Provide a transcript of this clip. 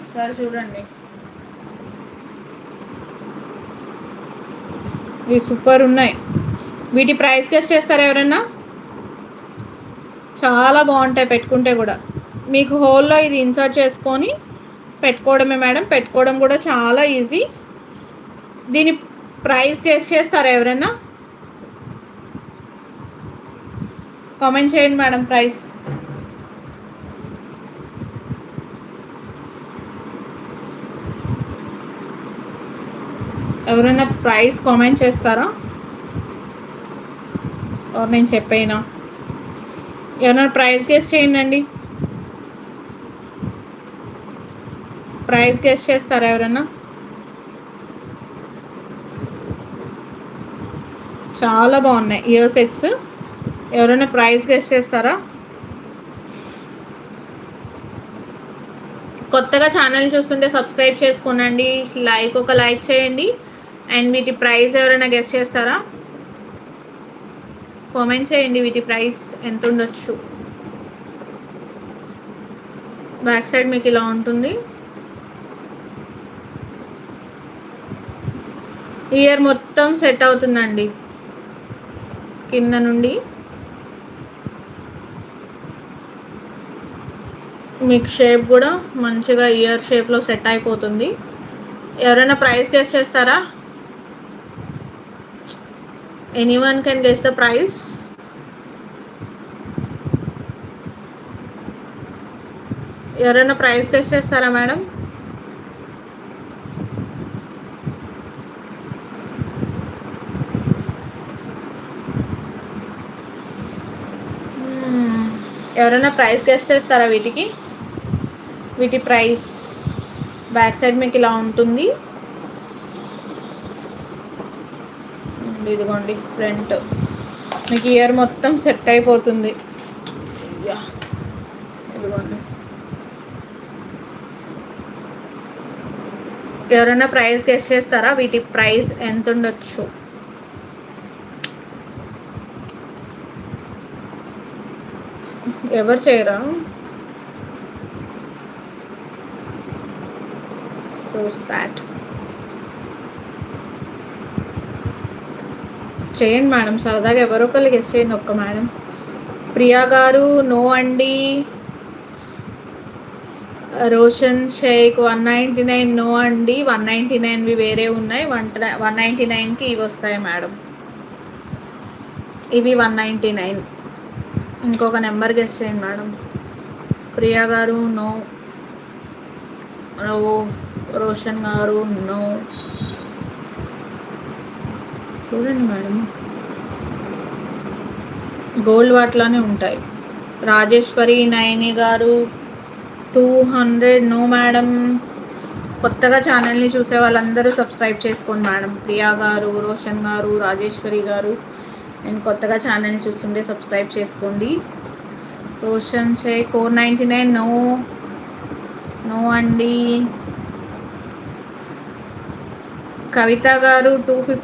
ఒకసారి చూడండి. ఇవి సూపర్ ఉన్నాయి. వీటి ప్రైస్ గెస్ చేస్తారా ఎవరన్నా? చాలా బాగుంటాయి పెట్టుకుంటే కూడా. మీకు హోల్లో ఇది ఇన్సర్ట్ చేసుకొని పెట్టుకోవడమే మేడం. పెట్టుకోవడం కూడా చాలా ఈజీ. దీని ప్రైస్ గెస్ చేస్తారా ఎవరన్నా? కామెంట్ చేయండి మేడం ప్రైస్. ఎవరైనా ప్రైస్ కామెంట్ చేస్తారా? నేను చెప్పేనా? ఎవరైనా ప్రైస్ గెస్ చేయండి. ప్రైస్ గెస్ చేస్తారా ఎవరన్నా? చాలా బాగున్నాయి ఇయర్ సెట్స్. ఎవరైనా ప్రైస్ గెస్ చేస్తారా? కొత్తగా ఛానల్ చూస్తుంటే సబ్స్క్రైబ్ చేసుకోనండి. ఒక లైక్ చేయండి. అండ్ వీటి ప్రైస్ ఎవరైనా గెస్ చేస్తారా? కామెంట్ చేయండి. వీటి ప్రైస్ ఎంత ఉండొచ్చు? బ్యాక్ సైడ్ మీకు ఇలా ఉంటుంది. ఇయర్ మొత్తం సెట్ అవుతుందండి కింద నుండి. మీకు షేప్ కూడా మంచిగా ఇయర్ షేప్లో సెట్ అయిపోతుంది. ఎవరైనా ప్రైస్ గెస్ చేస్తారా? Anyone can guess the price. ఎవరైనా ప్రైస్ గెస్ చేస్తారా మేడం? ఎవరైనా ప్రైస్ గెస్ చేస్తారా వీటికి? వీటి ప్రైస్ బ్యాక్ సైడ్ మీకు ఇలా ఉంటుంది. ఇదిగోండి ఫ్రంట్ మీకు ఇయర్ మొత్తం సెట్ అయిపోతుంది. ఇదిగోండి. ఎవరైనా ప్రైస్ గెస్ చేస్తారా? వీటి ప్రైస్ ఎంత ఉండొచ్చు? ఎవరు చేయరా? So sad. చేయండి మేడం సరదాగా. ఎవరో ఒకళ్ళు గెస్ చేయండి. ఒక్క మేడం. ప్రియా గారు నో అండి. రోషన్ షేక్ 199 నో అండి. 199వి వేరే ఉన్నాయి. 199కి ఇవి వస్తాయి మేడం. ఇవి 199. ఇంకొక నెంబర్ గెస్ చేయండి మేడం. ప్రియా గారు నో. రోషన్ గారు నో. చూడండి మేడం గోల్డ్ వాటిలానే ఉంటాయి. రాజేశ్వరి నయని గారు 200 నో మేడం. కొత్తగా ఛానల్ని చూసే వాళ్ళందరూ సబ్స్క్రైబ్ చేసుకోండి మేడం. ప్రియా గారు, రోషన్ గారు, రాజేశ్వరి గారు అండ్ కొత్తగా ఛానల్ని చూస్తుంటే సబ్స్క్రైబ్ చేసుకోండి. రోషన్ షేక్ 499 నో. నో అండి. కవిత గారు 250